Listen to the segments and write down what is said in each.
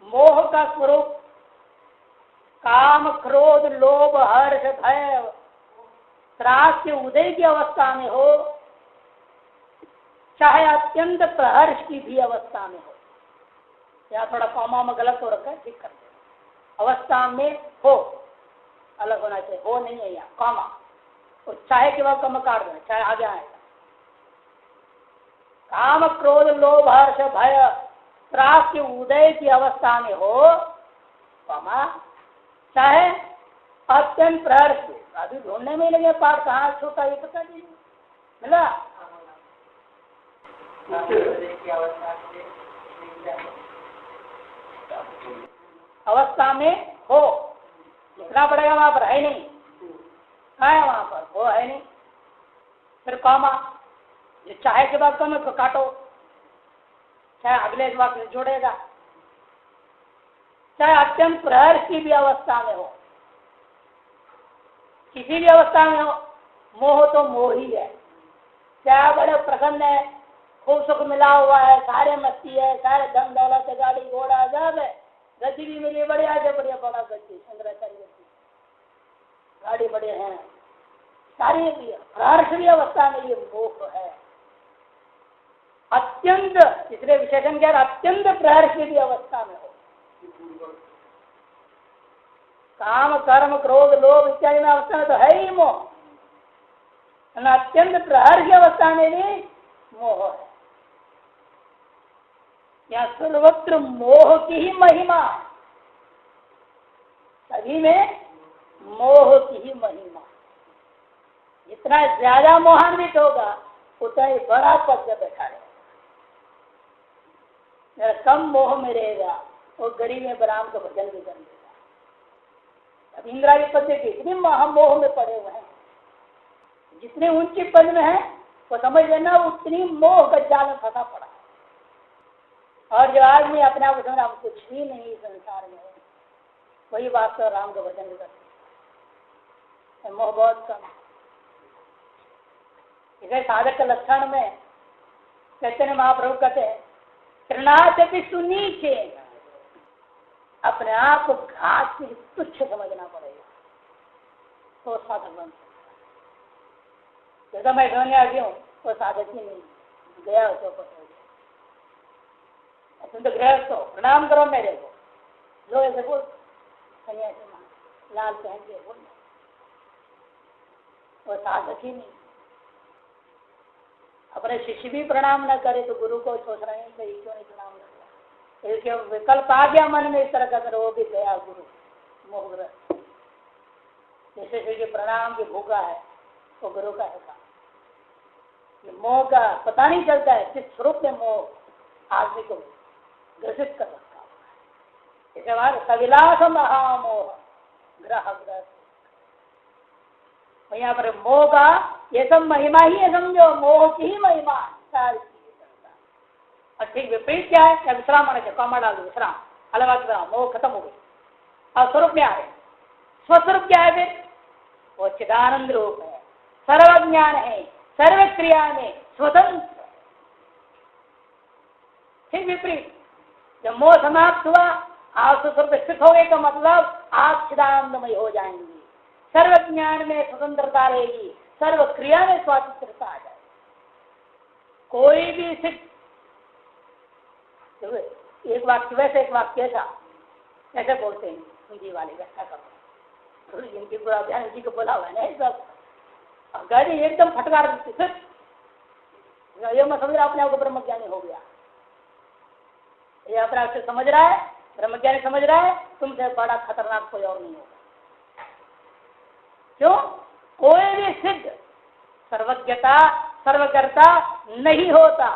मोह का स्वरूप काम, क्रोध, लोभ, हर्ष, भय, त्रास के उदय की अवस्था में हो, चाहे अत्यंत प्रहर्ष की भी अवस्था में हो। या थोड़ा कॉमा में गलत हो रखा है, ठीक कर दे। अवस्था में हो अलग होना चाहिए, हो नहीं है यहाँ कॉमा, और चाहे के बाद कम काट देना, चाहे आगे आएगा। काम, क्रोध, लोभ, हर्ष, भय, त्रास के उदय की अवस्था में हो, कॉमा, चाहे अत्यंत प्रहर्ष। अभी ढूंढने में लगे पाठ कहाँ छोटा, ये पता नहीं मिला। अवस्था में हो लिखना पड़ेगा, वहां पर है नहीं, कहाँ है वहां पर, वो है नहीं। फिर कॉमा, जो चाहे के बाद कम काटो, चाहे अगले वाक्य जोड़ेगा। चाहे अत्यंत प्रहर्ष की भी अवस्था में हो, किसी भी अवस्था में हो, मोह तो मोह ही है। चाहे बड़े प्रसन्न है, खूब सुख मिला हुआ है, सारे मस्ती है, सारे धन दौलत, गाड़ी घोड़ा सब है, गति भी मिली बढ़िया से बढ़िया, बड़ा गति, शंकराचार्य गति, गाड़ी बड़े हैं, सारी प्रहर्ष की अवस्था में ये मोह है। अत्यंत, तीसरे विशेषण क्या है, अत्यंत प्रहर्ष की भी अवस्था में हो, काम, कर्म, क्रोध, लोभ इत्यादि में अवस्था में तो है ही मोह, अत्यंत प्रहर्ष की अवस्था में भी मोह है। यहाँ सर्वत्र मोह की ही महिमा, सभी में मोह की ही महिमा। जितना ज्यादा मोहान्वित होगा उतना ही बड़ा पद पे बैठा रहेगा। कम मोह में रहेगा वो गरीब में बराम का भजन भी कर लेगा। अब इंद्रा के पद के इतने महामोह में पड़े हुए हैं, जितने ऊंचे पद में है वो समझ लेना उतनी मोह का जाल में फंसा पड़ा। और जो आदमी अपने आप को समझ कुछ भी नहीं संसार में है, वही वास्तव राम का भजन भी करते। मोह बहुत कम है। इसे साधक के लक्षण में चैतन्य महाप्रभु कहते हैं, तृणात भी सुनीचे, अपने आप को घात से तुच्छ समझना पड़ेगा तो साधक बन सकता। जैसा मैं ढोने आ गया हूँ वो साधक ही नहीं गया, तो तुम तो गृहस्थ हो, प्रणाम करो मेरे को, लो ऐसे बोल, सन्यासी लाल पहन के बोल, वो साधक ही नहीं। अपने शिष्य भी प्रणाम न करे तो गुरु को सोच रहे हैं कि क्यों नहीं प्रणाम कर रहा। इसके विकल्प आ गया मन में इस तरह का, वो भी गया गुरु मोहग्रस्त। जैसे कि प्रणाम की भूखा है वो गुरु का है। मोह का पता नहीं चलता है किस स्वरूप में मोह आदमी को ग्रसित कर रखा है। इसके बाद सविलास महामोह ग्रह ग्रस्त, यहाँ पर मोह का ये सब महिमा ही है, समझो मोह की ही महिमा सारी चीजें। और ठीक विपरीत क्या है, विश्राम आने कॉमा डाल दो, विश्राम अलग अलग, मोह खत्म हो गई और स्वरूप में आ रहे। स्वस्वरूप क्या है फिर, वो चिदानंद रूप है, सर्वज्ञान है, सर्व क्रिया में स्वतंत्र। ठीक विपरीत, जब मोह समाप्त हुआ आप स्वरूप स्थित हो गए का मतलब आप चिदानंदमय हो जाएंगे। सर्व ज्ञान में स्वतंत्रता रहेगी, सर्व क्रिया में स्वातंत्रता आ जाएगी। कोई भी सिद्ध, एक वाक्य वैसे एक वाक्य था, ऐसे बोलते हैं हिंदी वाले, व्याख्या करो हिंदी पूरा ध्यान हिंदी को बोला हुआ है सब, गाड़ी एकदम फटकार देती सिर्फ ये मैं समझ रहा अपने आप को ब्रह्मज्ञानी हो गया। ये अपने आप से समझ रहा है, ब्रह्मज्ञानी समझ रहा है, तुमसे बड़ा खतरनाक कोई और नहीं होगा। क्यों? कोई भी सिद्ध सर्वज्ञता सर्वकर्ता नहीं होता।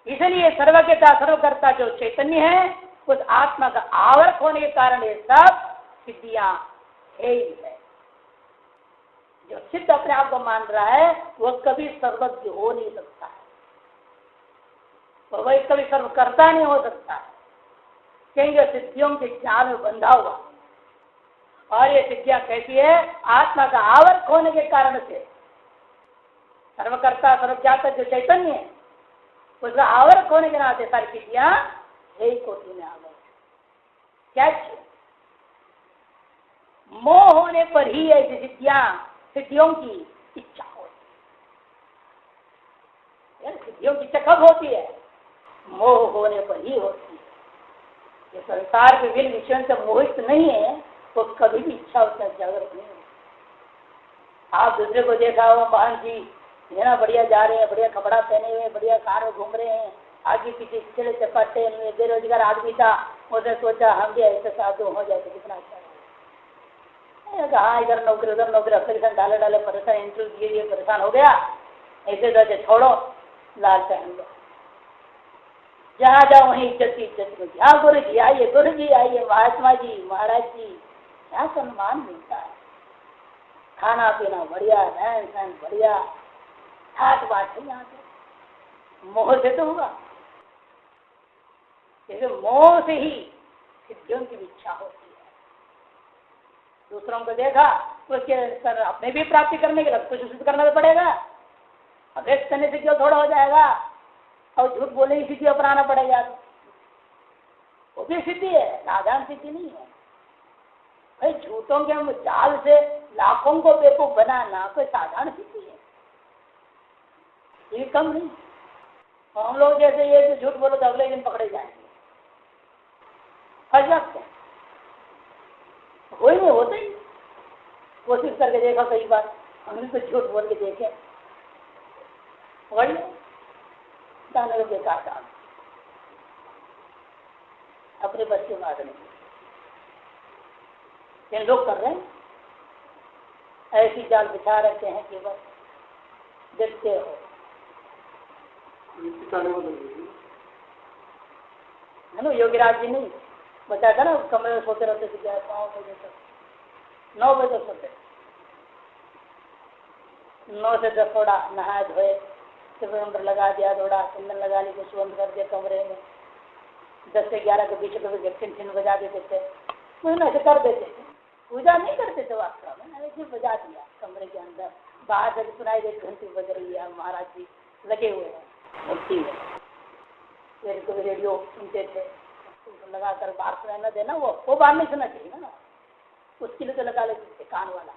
इसलिए सर्वज्ञता सर्वकर्ता जो चैतन्य है उस आत्मा का आवरक होने के कारण ये सब सिद्धियां है ही है। जो सिद्ध अपने आप को मान रहा है वह कभी सर्वज्ञ हो नहीं सकता है, वह कभी सर्वकर्ता नहीं हो सकता है, क्योंकि सिद्धियों के जाल में बंधा हुआ। और ये सिद्धियां कैसी है, आत्मा का आवरक होने के कारण से। सर्वकर्ता सर्वज्ञाता जो चैतन्य है उसका आवरक होने के नाते सारी सिद्धियां यही कोटि में आ गए। क्या मोह होने पर ही ऐसी सिद्धियों की इच्छा होती है। सिद्धियों की इच्छा कब होती है? मोह होने पर ही होती है। ये संसार के विभिन्न विषयों से मोहित नहीं है तो कभी भी इच्छा उसका जागृत नहीं है। आप दूसरे को देखा हो, बहन जी है ना, बढ़िया जा रहे हैं, बढ़िया कपड़ा पहने हुए, बढ़िया कार में घूम रहे हैं, आगे पीछे चले चपाटे, बेरोजगार आदमी था, उसने सोचा हम भी ऐसे साधु हो जाए तो कितना अच्छा है। हाँ, इधर नौकरी उधर नौकरी, अप्लीकेशन डाले डाले परेशान, इंटरव्यू दिए परेशान हो गया। ऐसे दर्जे छोड़ो, लाल पहन लो, जहाँ जाओ वहीं इज्जत की इज्जत मिलती। हाँ गुरु जी आइए, गुरु जी आइए, महात्मा जी, महाराज जी, क्या सम्मान मिलता है। खाना पीना बढ़िया, रहन सहन बढ़िया, ठाट बाट है यहाँ पे। मोह से तो होगा, जैसे मोह से ही सिद्धियों की इच्छा होती है। दूसरों को देखा उसके सर अपने भी प्राप्ति करने के लिए कुछ सिद्ध करना तो पड़ेगा। अभेद करने से क्यों थोड़ा हो जाएगा, और झूठ बोलने की सिद्धि अपनाना पड़ेगा। वो भी सिद्धि है, नादान सिद्धि नहीं है भाई। झूठों के जाल से लाखों को बेवकूफ बनाना कोई साधारण सिद्धि है, ये कम नहीं। हम लोग जैसे ये जो झूठ बोलो तो अगले दिन पकड़े जाएंगे, फंस जाते हैं। कोई नहीं होता ही, कोशिश करके देखा कई बार, हमने तो झूठ बोल के देखे, वही जाने का बेकार काम, अपने बच्चे की बात नहीं। ये लोग कर रहे हैं, ऐसी जाल बिछा रखे हैं कि बस देखते हो। है ना, योगीराज जी नहीं बताया था ना, कमरे में सोते रहते थे 9 बजे तक, 9 बजे तक सोते, 9 से 10 थोड़ा नहाए धोए, सिलेंडर लगा दिया, थोड़ा चंदन लगा ली, कुछ बंद कर दिया कमरे में। 10 से 11 के बीच कभी घंटे बजा देते थे, तो ऐसे कर देते थे। पूजा नहीं करते थे वास्तव में, ऐसे बजा दिया कमरे के अंदर। बाहर जब सुनाई दे घंटी बज रही है, महाराज जी लगे हुए हैं मूर्ति में, फिर कभी रेडियो सुनते थे, लगाकर बाहर सुनाई न देना, वो बाहर नहीं सुनना चाहिए ना, उसके लिए तो लगा लेते थे कान वाला,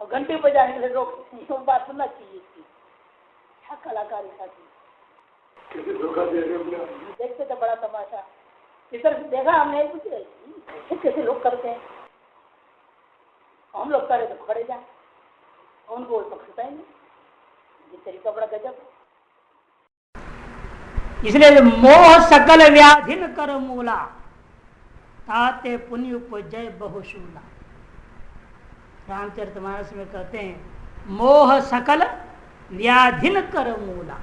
और घंटी बजाने के लिए रोक बात सुनना चाहिए इसकी। क्या कलाकारी थी, देखते थे बड़ा तमाशा। इधर देखा हमने, ऐसे कैसे लोग करते हैं, हम लोग करे तो खड़े जाए, उनको पकड़ता ही नहीं, ये तरीका बड़ा गजब। इसलिए मोह सकल व्याधिन कर मूला, ताते पुण्य उपजय बहुशूला। रामचरितमानस में कहते हैं मोह सकल व्याधिन कर मूला,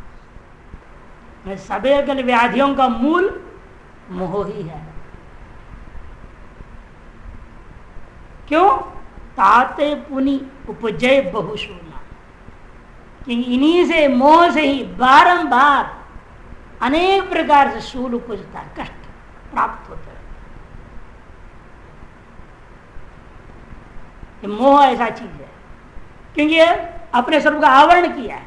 सभी कल व्याधियों का मूल मोह ही है। क्यों? ताते पुनि उपजय बहुशूला, कि इन्हीं से, मोह से ही बारंबार अनेक प्रकार से शूल उपजता है, कष्ट प्राप्त होता है। ये मोह ऐसा चीज है, क्योंकि ये अपने स्वरूप का आवरण किया है।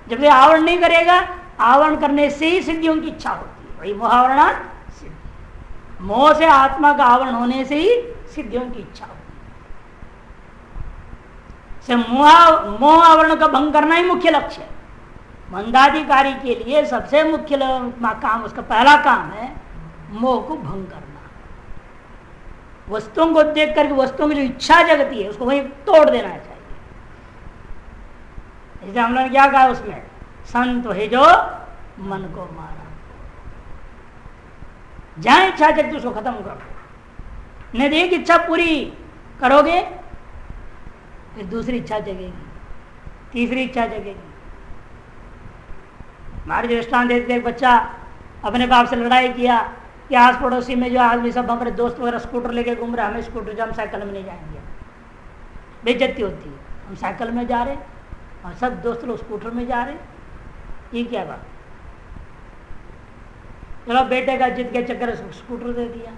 जब ये आवरण नहीं करेगा, आवरण करने से ही सिद्धियों की इच्छा होती है, वही मोहावरणा सिद्धि। मोह से आत्मा का आवरण होने से ही सिद्धियों की इच्छा होती है। मोह आवरण का भंग करना ही मुख्य लक्ष्य है। मंदाधिकारी के लिए सबसे मुख्य काम, उसका पहला काम है मोह को भंग करना। वस्तुओं को देख करके वस्तुओं की जो इच्छा जगती है उसको वहीं तोड़ देना चाहिए। जैसे हम लोगों ने क्या कहा उसमें, संत है जो मन को मारा, जहां इच्छा जगती उसको खत्म कर दो। नहीं, एक इच्छा पूरी करोगे फिर दूसरी इच्छा जगेगी, तीसरी इच्छा जगेगी। हमारे दृष्टांत देते, एक बच्चा अपने बाप से लड़ाई किया कि आस पड़ोसी में जो आदमी सब हमारे दोस्त वगैरह स्कूटर लेके घूम रहे, हमें स्कूटर, जो हम साइकिल में नहीं जाएंगे, बेइज्जती होती है। हम साइकिल में जा रहे और सब दोस्त लोग स्कूटर में जा रहे, ये क्या बात। चलो बेटे का जिद के चक्कर स्कूटर दे दिया,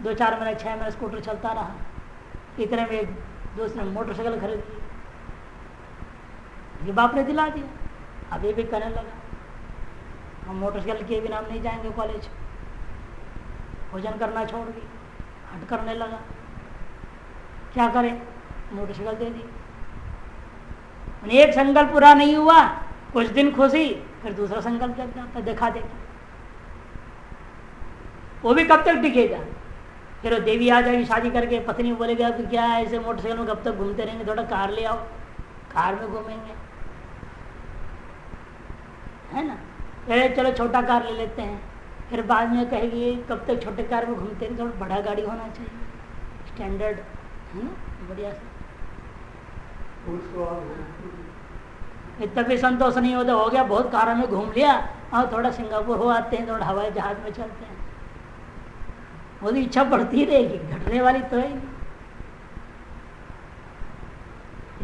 2-4 महीने 6 महीने स्कूटर चलता रहा। इतने में एक दोस्त ने मोटरसाइकिल खरीद ली, ये बाप ने दिला दिया। अब ये भी करने लगा, हम मोटरसाइकिल के बिना हम नहीं जाएंगे कॉलेज। भोजन करना छोड़ दी, हट करने लगा, क्या करें, मोटरसाइकिल दे दी। एक संकल्प पूरा नहीं हुआ, कुछ दिन खुशी, फिर दूसरा संकल्प जग जाता, देखा देखी। वो भी कब तक टिकेगा? फिर वो देवी आ जाएगी शादी करके, पत्नी बोलेगा कि क्या ऐसे मोटरसाइकिल में कब तक घूमते रहेंगे, थोड़ा कार ले आओ, कार में घूमेंगे, है ना। अरे चलो छोटा कार ले लेते हैं, फिर बाद में कहेगी कब तक छोटे कार में घूमते हैं, थोड़ा बड़ा गाड़ी होना चाहिए, स्टैंडर्ड, है ना, बढ़िया से। इतना भी संतोष नहीं होता, हो गया बहुत कारों में घूम लिया, और थोड़ा सिंगापुर हो आते हैं, थोड़ा हवाई जहाज में चलते हैं। वो भी इच्छा बढ़ती रहेगी, घटने वाली तो है नहीं।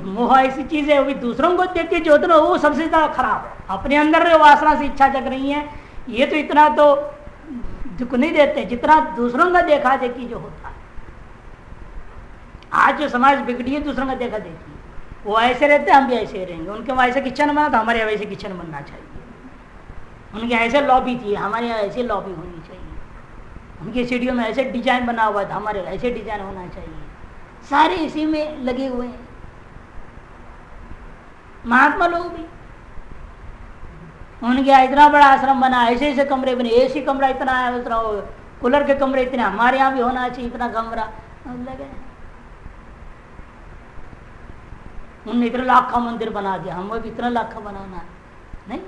मोह ऐसी चीज है, वो भी दूसरों को देख के जो होता, वो सबसे ज्यादा खराब है। अपने अंदर जो वासना से इच्छा जग रही है, ये तो इतना तो दुख नहीं देते जितना दूसरों का देखा देखी जो होता है। आज जो समाज बिगड़ी है, दूसरों का देखा देखी, वो ऐसे रहते, हम भी ऐसे रहेंगे। उनके वहाँ ऐसे किचन बना तो हमारे यहाँ वैसे किचन बनना चाहिए, उनके ऐसे लॉबी थी, हमारे यहाँ ऐसे लॉबी होनी चाहिए, उनके सीढ़ियों में ऐसे डिजाइन बना हुआ था, हमारे ऐसे डिजाइन होना चाहिए। सारे इसी में लगे हुए हैं। महात्मा लोग भी, उनके यहाँ इतना बड़ा आश्रम बना, ऐसे ऐसे कमरे बने, एसी कमरा इतना है, उतना कूलर के कमरे इतने, हमारे यहाँ भी होना चाहिए इतना कमरा लगे। उन्होंने इतना लाख का मंदिर बना दिया, हमें भी इतना लाख का बनाना नहीं,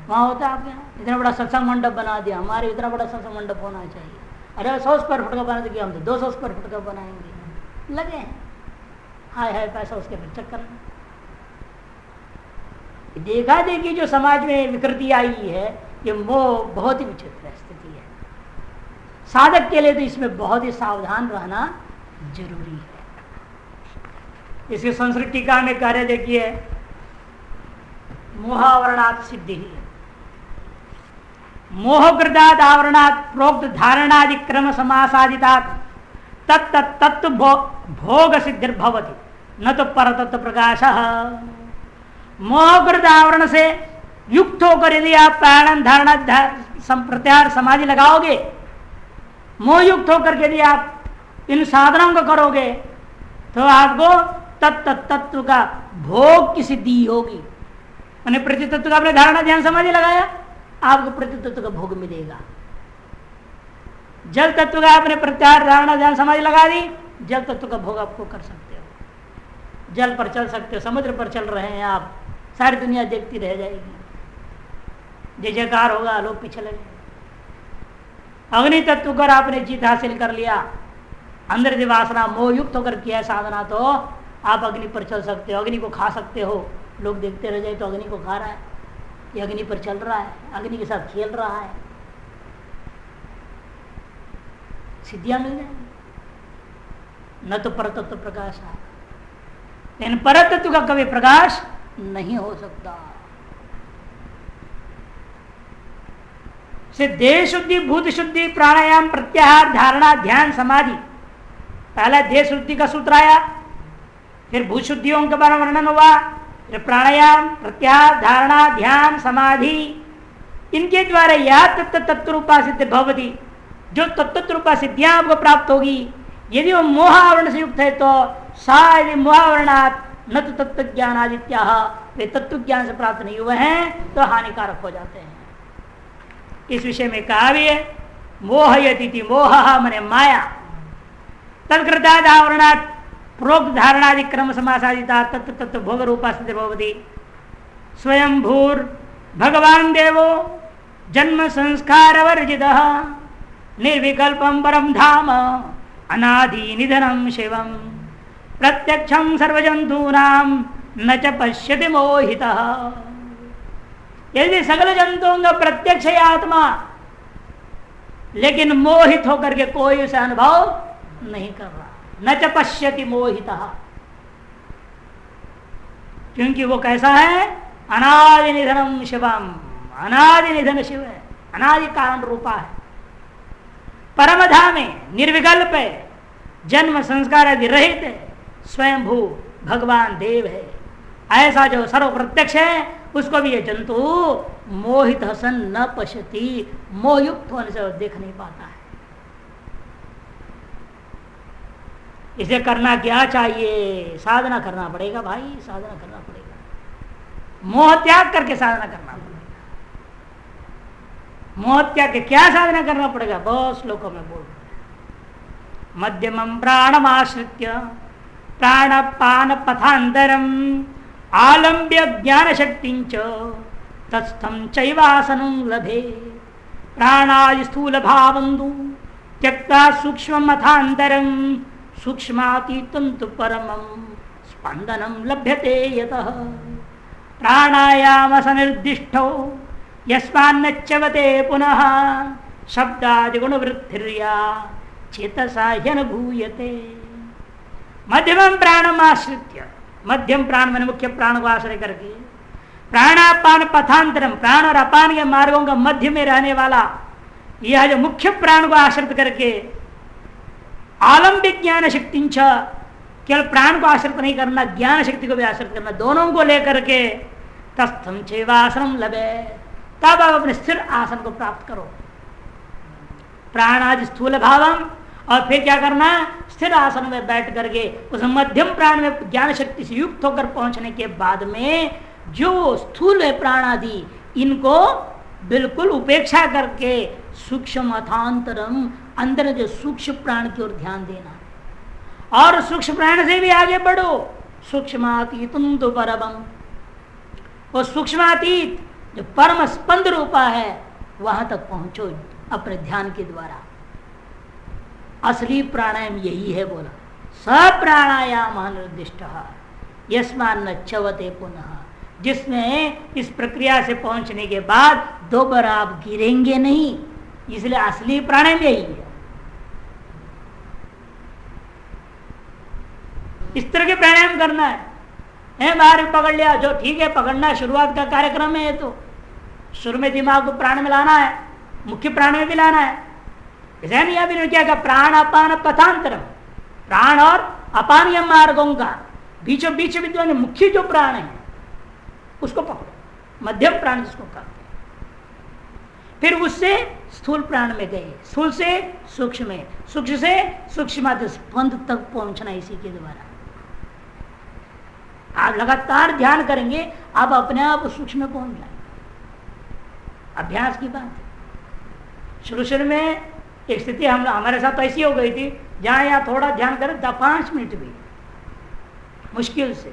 वहाँ होता है आपके यहाँ इतना बड़ा सत्संग मंडप बना दिया, हमारे इतना बड़ा सत्संग मंडप होना चाहिए। अरे 100 स्क्वायर फुट का बना दिया, हम तो 200 स्क्वायर फुट का बनाएंगे, लगे हैं हाय हाय पैसा उसके फिर चक्कर में। देखा देखी जो समाज में विकृति आई है, ये मोह बहुत ही विचित्र स्थिति है। साधक के लिए तो इसमें बहुत ही सावधान रहना जरूरी है। इसके संस्कृत टीका में कह रहे, देखिए, मोहावरणात् सिद्धि, मोहकृतात् आवरणात् प्रोक्त धारणादि क्रम समासादितात् तत्त तत्व भोग सिद्धिर्भवति न तो परतत्व प्रकाशः। मोहकृत आवरण से युक्त होकर यदि आप प्राणायाम धारणा प्रत्याहार समाधि लगाओगे, मोहयुक्त होकर यदि आप इन साधनों को करोगे, तो आपको तत्व का भोग की सिद्धि होगी। मैंने प्रतितत्व का आपने धारणा ध्यान समाधि लगाया, आपको प्रतितत्व का भोग मिलेगा। जल तत्व का आपने प्रत्याहार धारणा ध्यान समाधि लगा दी, जल तत्व का भोग आपको कर सकते हो, जल पर चल सकते हो, समुद्र पर चल रहे हैं आप, सारी दुनिया देखती रह जाएगी, जय जयकार होगा, लोग पीछे लगेंगे। अग्नि तत्व कर आपने जीत हासिल कर लिया, अंदर से वासना मोह युक्त होकर किया साधना, तो आप अग्नि पर चल सकते हो, अग्नि को खा सकते हो। लोग देखते रह जाए तो अग्नि को खा रहा है, ये अग्नि पर चल रहा है, अग्नि के साथ खेल रहा है, सिद्धियां मिल जाएंगी। न तो परतत्व प्रकाश है, लेकिन परतत्व का कभी प्रकाश नहीं हो सकता। से देह शुद्धि, भूत शुद्धि, प्राणायाम, प्रत्याहार, धारणा, ध्यान, समाधि, पहला देह शुद्धि का सूत्र आया, फिर भूत शुद्धियों के बारे में वर्णन हुआ, फिर प्राणायाम, प्रत्याहार, धारणा, ध्यान, समाधि, इनके द्वारा या तत्व रूपा सिद्धि भवति, जो तत्व रूपा सिद्धियां आपको प्राप्त होगी, यदि वो मोह आवरण से युक्त है तो सा यदि मोहावरणात् न तो तत्व ज्ञान आदित्या, वे तत्व ज्ञान से प्राप्त नहीं हुए हैं तो हानिकारक हो जाते हैं। इस विषय में कहा भी है, मोह यति मोह मने माया, तत्कृताद आवरणात् प्रोक्त धारणादि क्रम समासादिता तत्व तत्व भोग रूपा सिद्धि भवति। स्वयं भूर भगवान देवो जन्म संस्कार वर्जितः निर्विकल्पम परम धाम अनादि निधनम शिवम प्रत्यक्षम सर्वजंतूनां न च पश्यति मोहितः। यदि सकल जंतुओं का प्रत्यक्ष है आत्मा, लेकिन मोहित होकर के कोई उसे अनुभव नहीं कर रहा, न च पश्यति मोहितः, क्योंकि वो कैसा है, अनादि निधनम शिवम, अनादि निधन शिव है, अनादि कारण रूपा है, परमधाम है, निर्विकल्प है, जन्म संस्कार आदि रहित है, स्वयं भू भगवान देव है। ऐसा जो सर्व प्रत्यक्ष है उसको भी ये जंतु मोहित हसन न पश्यति, मोहयुक्त होने से देख नहीं पाता है। इसे करना क्या चाहिए? साधना करना पड़ेगा भाई, साधना करना पड़ेगा। मोह त्याग करके साधना करना पड़ेगा। मोह त्याग के क्या साधना करना पड़ेगा? बहुत श्लोकों में बोल रहे। मध्यमं प्राणमाश्रित्य प्राणपान पथांतरम आलम्ब्य ज्ञान शक्ति तत्स्थं चैवासनं लभे प्राणादि स्थूल भावंदु त्यक्ता सूक्ष्म मथांतरम सूक्ष्मातीतं तु परमं स्पंदनं लभ्यते यतः प्राणायाम सनिर्दिष्टो यस्मान्नच्यवते पुनः शब्दादि गुण वृद्धिर्या चेतसा ह्यनुभूयते। मध्यम प्राणमाश्रित्य, मध्यम प्राण मैंने मुख्य प्राण को आश्रय करके, प्राणापान पथांतरम, प्राण और अपान के मार्गों का मध्य में रहने वाला यह जो मुख्य प्राण को आश्रित करके, आलम्ब्य ज्ञान शक्ति, केवल प्राण को आश्रित नहीं करना, ज्ञान शक्ति को भी आश्रित करना, दोनों को लेकर के तस्थम चैवासनं लभे, तब आप अपने स्थिर आसन को प्राप्त करो। प्राणादि स्थूल भावम, और फिर क्या करना? स्थिर आसन में बैठ करके उस मध्यम प्राण में ज्ञान शक्ति से युक्त होकर पहुंचने के बाद में जो स्थूल है प्राण आदि, इनको बिल्कुल उपेक्षा करके सूक्ष्म अथांतरम, अंदर जो सूक्ष्म प्राण की ओर ध्यान देना, और सूक्ष्म प्राण से भी आगे बढ़ो। सूक्ष्मातीतम तो परमम, वो सूक्ष्मातीत जो परम स्पंद रूपा है वहां तक पहुंचो अपने ध्यान के द्वारा। असली प्राणायाम यही है, बोला स प्राणायाम निर्दिष्ट यस्मान् न च्यवते पुनः, जिसमें इस प्रक्रिया से पहुंचने के बाद दोबारा आप गिरेंगे नहीं, इसलिए असली प्राणायाम यही है। इस तरह के प्राणायाम करना है बाहर पकड़ लिया जो ठीक है, पकड़ना शुरुआत का कार्यक्रम है, तो शुरू में दिमाग को प्राण में लाना है, मुख्य प्राण में भी लाना है। ऐसा नहीं अभी क्या कहा? प्राण अपान पथांतरम, प्राण और अपान या मार्गों का बीचों बीच विद्वान मुख्य जो प्राण है उसको पकड़ो, मध्यम प्राण जिसको कहते हैं। फिर उससे स्थूल प्राण में गए, स्थूल से सूक्ष्म में, सूक्ष्म से सूक्ष्म स्पंद तक पहुंचना इसी के द्वारा। आप लगातार ध्यान करेंगे, आप अपने आप सूक्ष्म में पहुंच जाएंगे। अभ्यास की बात है। शुरू में एक स्थिति हमारे साथ ऐसी हो गई थी जहां यहाँ थोड़ा ध्यान करें 5 मिनट भी मुश्किल से,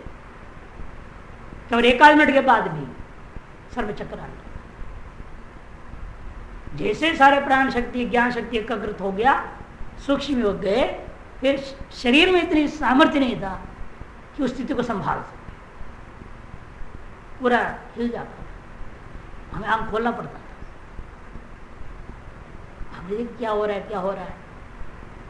केवल 1 मिनट के बाद भी सर में चक्कर आ गया। जैसे सारे प्राण शक्ति ज्ञान शक्ति एकाग्रत हो गया, सूक्ष्म हो गए, फिर शरीर में इतनी सामर्थ्य नहीं था कि उस स्थिति को संभाल सके, पूरा हिल जाता था, हमें आंख खोलना पड़ता था। हमने क्या हो रहा है, क्या हो रहा है।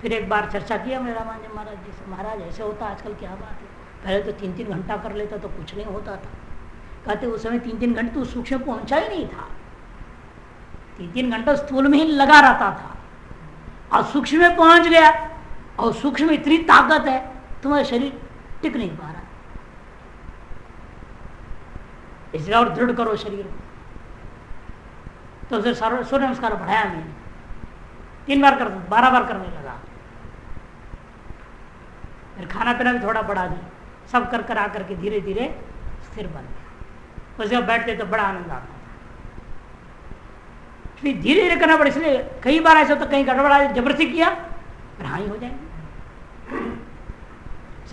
फिर एक बार चर्चा किया मेरा रामानंद महाराज जी से, महाराज ऐसे होता आजकल, क्या बात है, पहले तो 3-3 घंटा कर लेता तो कुछ नहीं होता था। कहते उस समय 3-3 घंटे तो सूक्ष्म पहुंचा ही नहीं था, 3-3 घंटा स्थूल में ही लगा रहता था, और सूक्ष्म में पहुंच गया, और सूक्ष्म में इतनी ताकत है तुम्हारा शरीर टिक नहीं पा रहा। इसलिए और दृढ़ करो शरीर को। तो फिर सूर्य नमस्कार बढ़ाया मैंने, 3 बार कर 12 बार करने लगा। फिर खाना पीना भी थोड़ा बढ़ा दी, सब कर कर आकर के धीरे धीरे स्थिर बन गया। उसके बाद बैठते तो बड़ा आनंद आता था। फिर धीरे धीरे करना पड़ा, इसलिए कई बार ऐसा तो कहीं गड़बड़ा जबरदस्ती किया फिर हाँ ही हो जाएंगे।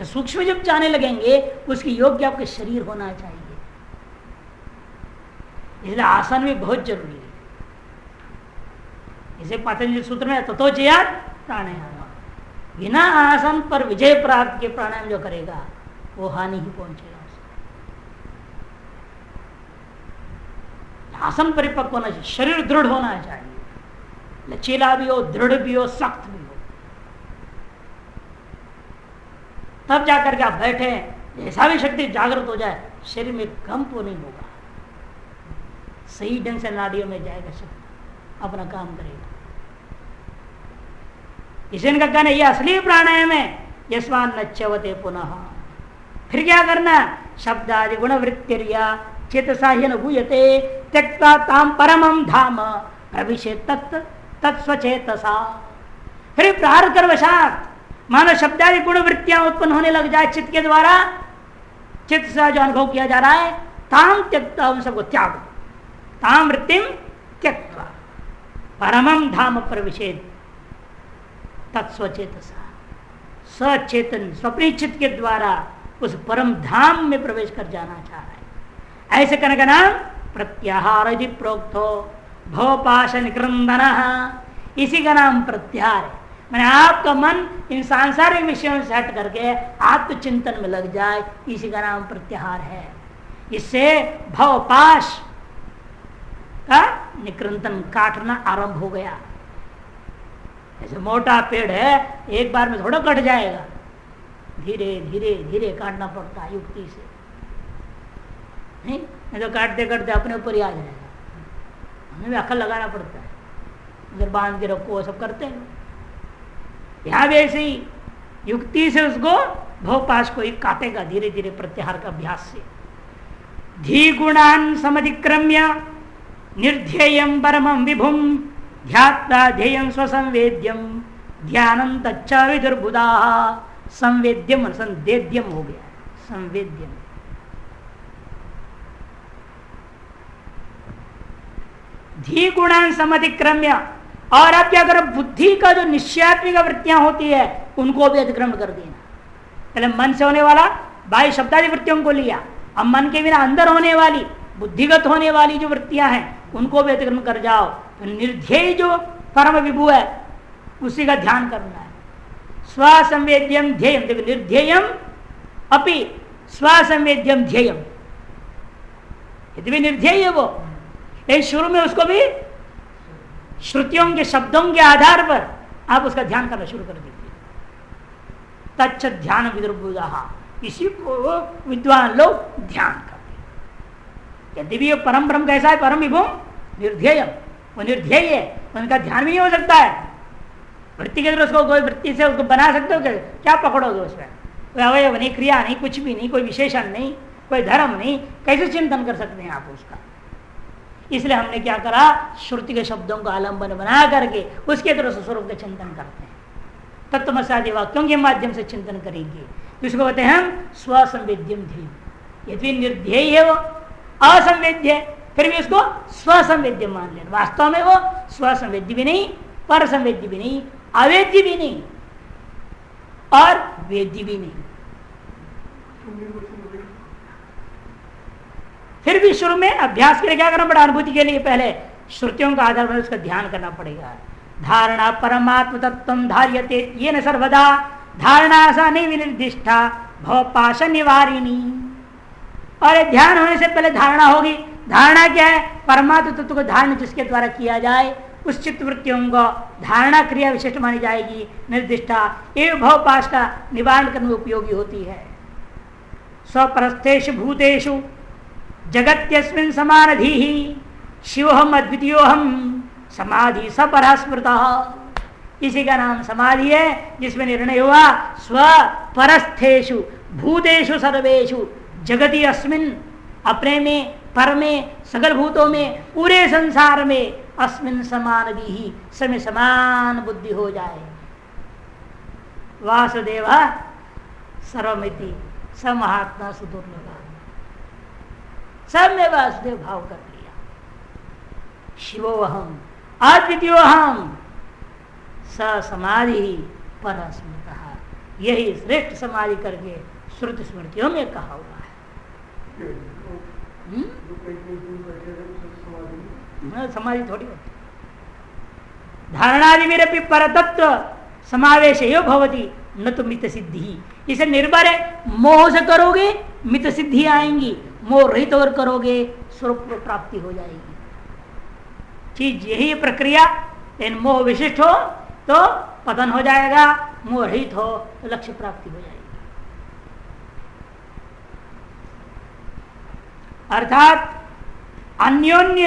सूक्ष्म जब जाने लगेंगे उसकी योग्य आपके शरीर होना चाहिए। इसलिए आसन भी बहुत जरूरी है। इसे पतंजलि सूत्र में ततो जयात प्राणायाम, बिना आसन पर विजय प्राप्त के प्राणायाम जो करेगा वो हानि ही पहुंचेगा। आसन परिपक्व होना चाहिए, शरीर दृढ़ होना चाहिए, लचीला भी हो, दृढ़ भी हो, सख्त भी हो, तब जाकर के आप बैठे, जैसा भी शक्ति जागृत हो जाए, शरीर में कंप नहीं होगा, सही ढंग से नाड़ियों में जाएगा, शक्ति अपना काम करेगा। इसे इनका कहना ये असली प्राणायाम है। यस्मान् न च्यवते पुनः। फिर क्या करना? शब्द आदि गुण वृत्तिर्या चेतसा ह्यन भूयते त्यक्त्वा ताम परमं धाम प्रविशेत् तत्स्वचेतसा। फिर प्रार कर्मवशात मानो शब्दादि गुण वृत्तियां उत्पन्न होने लग जाए चित्त के द्वारा, चित्त से जो अनुभव किया जा रहा है, ताम त्यक्ता, उन सबको त्याग, ताम वृत्तिम त्यक्त्वा परमं धाम प्रविशेत् तत्स्वचेतसा। सचेतन स्वप्न चित्त के द्वारा उस परम धाम में प्रवेश कर जाना चाह रहा है। ऐसे करने का नाम प्रत्याहार यदि प्रोक्तो भवपाश निक्रंदन, इसी का नाम प्रत्याहार है। मैंने आपका मन इन सांसारिक विषयों से हट करके आत्मचिंतन में लग जाए, इसी का नाम प्रत्याहार है। इससे भवपाश का निक्रंदन, काटना आरंभ हो गया। ऐसे मोटा पेड़ है, एक बार में थोड़ा कट जाएगा, धीरे धीरे धीरे काटना पड़ता है युक्ति से, नहीं तो काटते काटते अपने ऊपर ही आ जाएगा। हमें भी अकल लगाना पड़ता है, उधर बांध के रखो, सब करते हैं। यहाँ भी ऐसे ही युक्ति से उसको भवपाश को ही काटेगा धीरे धीरे प्रत्याहार का अभ्यास से। धी गुणान समधिक्रम्य निर्ध्येयं परमं विभुम ध्यात्वा ध्येयं स्वसंवेद्यम ध्यानं तच्च विदुर्बुधा। संवेद्यम संवेद्यम हो गया, संवेद्यम। धी गुणान समधिक्रम्य, और अब क्या करो, बुद्धि का जो निश्चयात्मिक वृत्तियां होती है उनको भी अतिक्रमण कर देना। पहले मन से होने वाला बाह्य शब्दादि वृत्तियों को लिया, अब मन के बिना अंदर होने वाली बुद्धिगत होने वाली जो वृत्तियां हैं उनको भी अतिक्रमण कर जाओ। तो निर्ध्येय जो परम विभु है उसी का ध्यान करना है। स्वसंवेद्यम ध्येयम, देखो निर्ध्येयम अपि स्वसंवेद्यम ध्येयम, यदि भी निर्ध्येय है वो, लेकिन शुरू में उसको भी श्रुतियों के शब्दों के आधार पर आप उसका ध्यान करना शुरू कर दीजिए। तच्च ध्यान विदुर्बुधा, इसी को विद्वान लोग ध्यान करते। यदि भी परम ब्रह्म कैसा है, परम विभु निर्ध्येय, वो निर्ध्येय है, उनका ध्यान भी नहीं हो सकता है। वृत्ति के उसको कोई वृत्ति से उसको बना सकते हो क्या पकड़ोगे उसमें? कोई अवयव नहीं, क्रिया नहीं, कुछ भी नहीं, कोई विशेषण नहीं, कोई धर्म नहीं, कैसे चिंतन कर सकते हैं आप उसका? इसलिए हमने क्या करा, श्रुति के शब्दों को आलंबन बना करके उसके तरह से स्वरूप का चिंतन करते हैं। तत्वमसादि वाक्यों के माध्यम से चिंतन करेंगे, जिसको कहते हैं हम स्वसंवेद्यम ध्येय। यदि निर्ध्येय है वो, असंवेद्य है, फिर भी उसको स्वसंवेद्य मान लेना। वास्तव में वो स्वसंवेद्य भी नहीं, पर संवेद्य भी नहीं, अवेद्य भी नहीं और वेद्य भी नहीं। फिर भी शुरू में अभ्यास के लिए क्या करना पड़ा, अनुभूति के लिए पहले श्रुतियों का आधार पर उसका ध्यान करना पड़ेगा। धारणा परमात्म तत्व धार्यते येन सर्वदा धारणा सा निर्दिष्टा भवपाश निवारिणी। और ध्यान होने से पहले धारणा होगी। धारणा क्या है? परमात्म तत्व को धारण जिसके द्वारा किया जाए उस चित्त वृत्तियों को धारणा क्रिया विशिष्ट मानी जाएगी, निर्दिष्टा एवं भवपाश का निवारण करने में उपयोगी होती है। स्वपरस्थेषु भूतेषु जगत्यस्मिन् समानधीः शिवोहम अद्वितीयोहम समाधि सपरा स्मृतः। इसी का नाम समाधि है, जिसमें निर्णय हुआ स्वपरस्थेषु भूतेषु सर्वेषु जगति अस्मिन्, अपने में, पर में, सकल भूतों में, पूरे संसार में अस्मिन् समानधीः, समय समान बुद्धि हो जाए। वासुदेव सर्वमिति स महात्मा सुदुर्लभ, सब में वासुदेव भाव कर लिया। शिवोहम अद्वितीयोहम स समाधि पर स्मृतः, यही श्रेष्ठ समाधि करके श्रुति स्मृतियों में कहा हुआ है। समाधि थोड़ी होती, धारणादि मेरे परतत्व समावेश यो भवती न तो मित सिद्धि। इसे निर्भर है, मोह से करोगे मित सिद्धि आएंगी, मोह रहित और करोगे स्वरूप प्राप्ति हो जाएगी। चीज यही प्रक्रिया, लेकिन मोह विशिष्ट हो तो पतन हो जाएगा, मोह रहित हो तो लक्ष्य प्राप्ति हो जाएगी। अर्थात अन्योन्य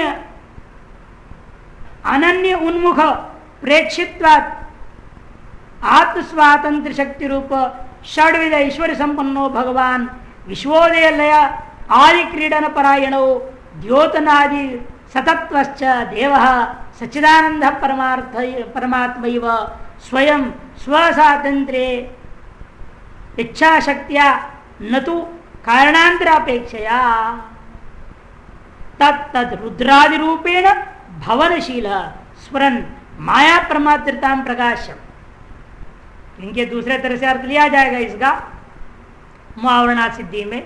अनन्य उन्मुख प्रेक्षित्वात् आत्मस्वातंत्र शक्ति रूप षड्विध ऐश्वर्य संपन्नो भगवान विश्वोदय लय आदि क्रीडन परायणो द्योतनादि सतत्वश्च देवः सच्चिदानंद परमात्मैव स्वयं स्वस्वातंत्र्ये इच्छा शक्तिया न तो कारणांतरापेक्षया तत्तद रुद्रादि रूपेण भवनशील स्मरण माया प्रमात्रता प्रकाशम। इनके दूसरे तरह से अर्थ लिया जाएगा इसका मुआवरणा सिद्धि में।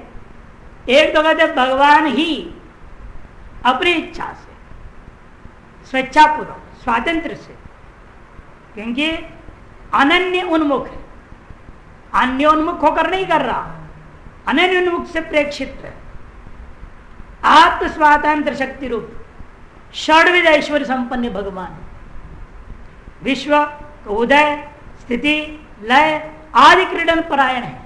एक तो कहते भगवान ही अपनी इच्छा से स्वेच्छापूर्वक स्वातंत्र से, क्योंकि अनन्य उन्मुख है, अन्य उन्मुख होकर नहीं कर रहा, अनन्य उन्मुख से प्रेक्षित है। आत्म स्वातंत्र शक्ति रूप षड्विध ऐश्वर्य संपन्न भगवान विश्व उदय स्थिति लय आदि क्रीडन परायण है।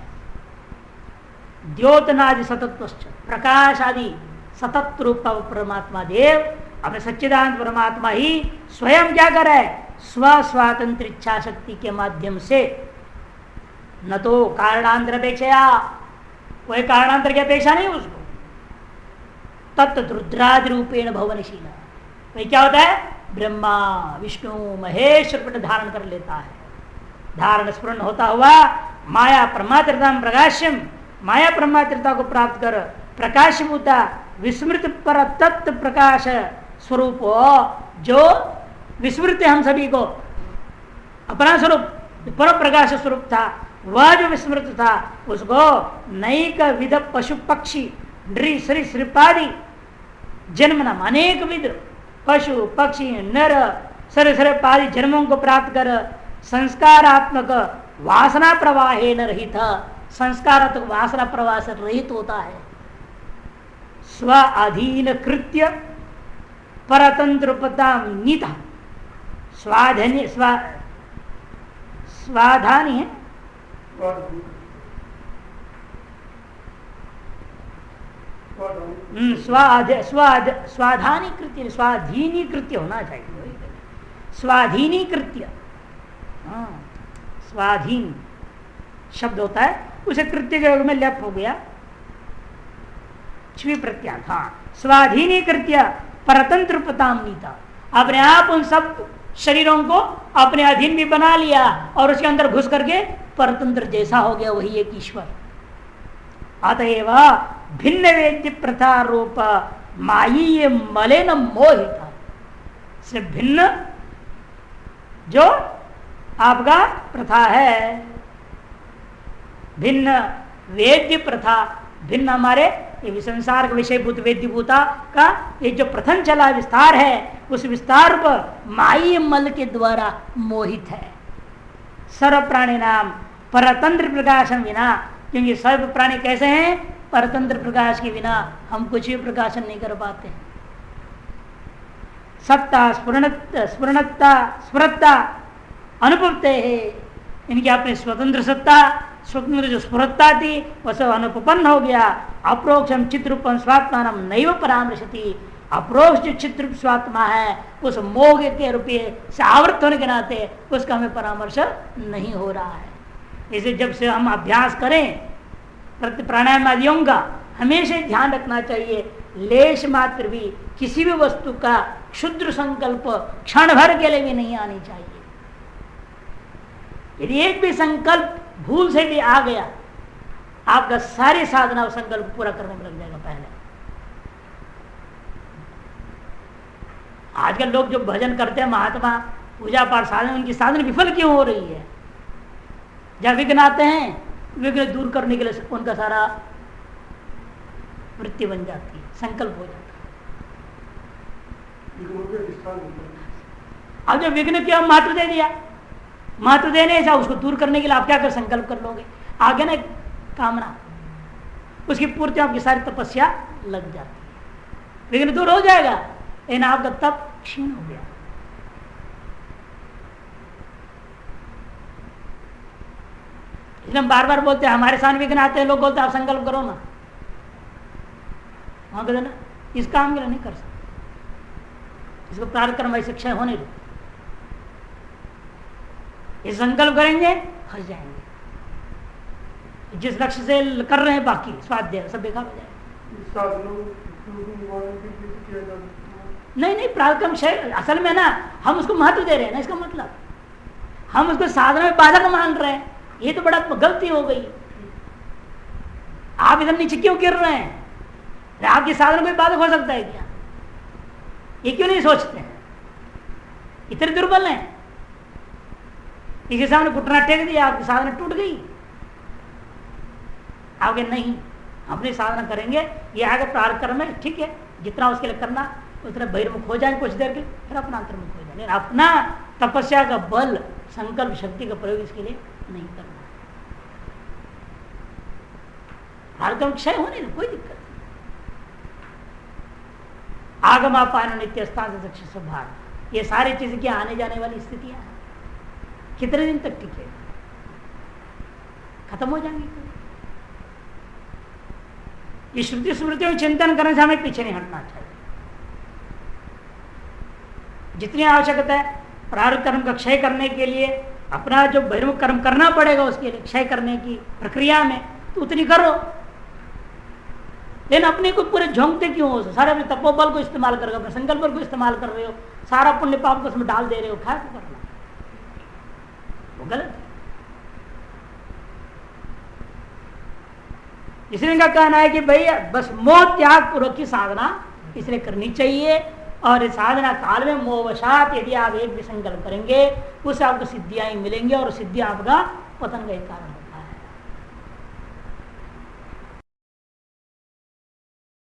द्योतनादि सतत्व प्रकाश आदि सतत रूप परमात्मा देव अपने सच्चिदानंद परमात्मा ही स्वयं क्या कर रहा है, स्व स्वातंत्र इच्छा शक्ति के माध्यम से, न तो कारणांतर अपेक्षा, कोई कारणांतर की अपेक्षा नहीं उसको। तत्त रुद्रादि रूपेण भवनशील, वही क्या होता है, ब्रह्मा विष्णु महेश्वर पट धारण कर लेता है। धारण स्फुरन होता हुआ माया प्रमात्रता प्रकाश्यम, माया प्रमात्रता को प्राप्त कर प्रकाशभूता विस्मृत पर तत्व प्रकाश स्वरूप, जो विस्मृत हम सभी को अपना स्वरूप पर प्रकाश स्वरूप था, वह जो विस्मृत था उसको नैक विध पशु पक्षी नृ सरीसृपादि जन्म नाम अनेक विध पशु पक्षी नर सरीसृपादि जन्मों को प्राप्त कर संस्कारात्मक वासना प्रवाहे न रहित, संस्कारात्मक वासना प्रवाह से रहित होता है। स्व अधीन कृत्य परतंत्रपता नीता, स्वाधीन स्वाधानी है, स्वाधानी कृत्य, स्वाधीनी कृत्य होना चाहिए, स्वाधीनी कृत्य, स्वाधीन शब्द होता है, उसे कृत्य के योग में लेप हो गया छवि प्रत्यात। हाँ, स्वाधीनी कृत्य परतंत्र पतामनीता, अपने आप उन सब शरीरों को अपने अधीन भी बना लिया और उसके अंदर घुस करके परतंत्र जैसा हो गया, वही एक ईश्वर। अतएव भिन्न वेद्य प्रथा रूप मायी मलेन मोहित, से भिन्न जो आपका प्रथा है, भिन्न वेद्य प्रथा, भिन्न हमारे ये संसार का विषयभूत वेद्यभूता का ये जो प्रथम चला विस्तार है, उस विस्तार पर माई मल के द्वारा मोहित है। सर्व प्राणी नाम परतंत्र प्रकाशन विना, क्योंकि सर्व प्राणी कैसे हैं, परतंत्र प्रकाश के बिना हम कुछ भी प्रकाशन नहीं कर पाते। सत्ता स्फुरता अनुपते है, इनकी अपनी स्वतंत्र सत्ता, स्वतंत्र जो स्फुरता थी वह सब अनुपन्न हो गया। अप्रोक्षम चित्रूपम स्वात्मान नैव परामर्शति, अप्रोक्ष जो चित्र स्वात्मा है उस मोह के रूपये से आवृत होने के नाते उसका हमें परामर्श नहीं हो रहा है। इसे जब से हम अभ्यास करें प्राणायाम आदियों का, हमेशा ध्यान रखना चाहिए लेश मात्र भी किसी भी वस्तु का क्षुद्र संकल्प क्षण भर के लिए भी नहीं आनी चाहिए। यदि एक भी संकल्प भूल से भी आ गया, आपका सारी साधना और संकल्प पूरा करने में लग जाएगा। पहले आजकल लोग जो भजन करते हैं, महात्मा पूजा पाठ साधन, उनकी साधना विफल क्यों हो रही है? जब विघ्न आते हैं, विघ्न दूर करने के लिए उनका सारा वृत्ति बन जाती है, संकल्प हो जाता है। अब जब विघ्न की हम महत्व दे दिया, महत्व देने से उसको दूर करने के लिए आप क्या कर संकल्प कर लोगे, आगे ना कामना, उसकी पूर्ति आपकी सारी तपस्या लग जाती है, विघ्न दूर हो जाएगा, लेकिन आपका तप क्षीण हो गया। इसलिए हम बार बार बोलते हैं, हमारे सामने विघ्न आते हैं, लोग बोलते हैं आप संकल्प करो ना, वहां कहते ना इस काम के लिए नहीं कर सकते, इसको प्रारंभ कर्म ऐसे क्षय होने दो, ये संकल्प करेंगे फंस जाएंगे। जिस लक्ष्य से कर रहे हैं बाकी स्वाध्याय सब बेकार हो जाएगा। नहीं नहीं, प्रारब्ध क्षय असल में ना हम उसको महत्व दे रहे हैं ना, इसका मतलब हम उसको साधना में बाधक मान रहे हैं, ये तो बड़ा गलती हो गई। आप इधर नीचे क्यों गिर रहे हैं? आपकी साधना में बाधक हो सकता है क्या? ये क्यों नहीं सोचते हैं? इतने दुर्बल हैं, इसके सामने घुटना टेक दिया, आपकी साधना टूट गई। आगे नहीं, अपनी साधना करेंगे, ये आगे प्रारंभ कर्म है, ठीक है, जितना उसके लिए करना उतना बहिर्मुख हो जाए कुछ देर के, फिर अपना अंतर्मुख हो जाए। लेकिन अपना तपस्या का बल, संकल्प शक्ति का प्रयोग इसके लिए नहीं करना। प्रारब्ध क्षय होने में कोई दिक्कत नहीं। आगमापायन नित्य स्थान भार, ये सारी चीजें क्या आने जाने वाली स्थितियां हैं, कितने दिन तक टिके, खत्म हो जाएंगे। ये श्रुति स्मृतियों में चिंतन करने से हमें पीछे नहीं हटना चाहिए। जितनी आवश्यकता है प्रारब्ध कर्म का क्षय करने के लिए, अपना जो बहिर्मुख कर्म करना पड़ेगा उसके लिए क्षय करने की प्रक्रिया में, तो उतनी करो। लेकिन अपने को पूरे झोंकते क्यों हो? सारे अपने तपोबल को इस्तेमाल कर, अपने संकल्प को इस्तेमाल कर रहे हो, सारा पुण्य पाप को उसमें डाल दे रहे हो, क्या करना, वो गलत है। इसलिए इनका कहना है कि भैया बस मोह त्याग पूर्वक की साधना इसलिए करनी चाहिए, और इस साधना काल में मोहवशात यदि आप एक भी संकल्प करेंगे उससे आपको सिद्धियां ही मिलेंगी, और सिद्धियां आपका पतन का कारण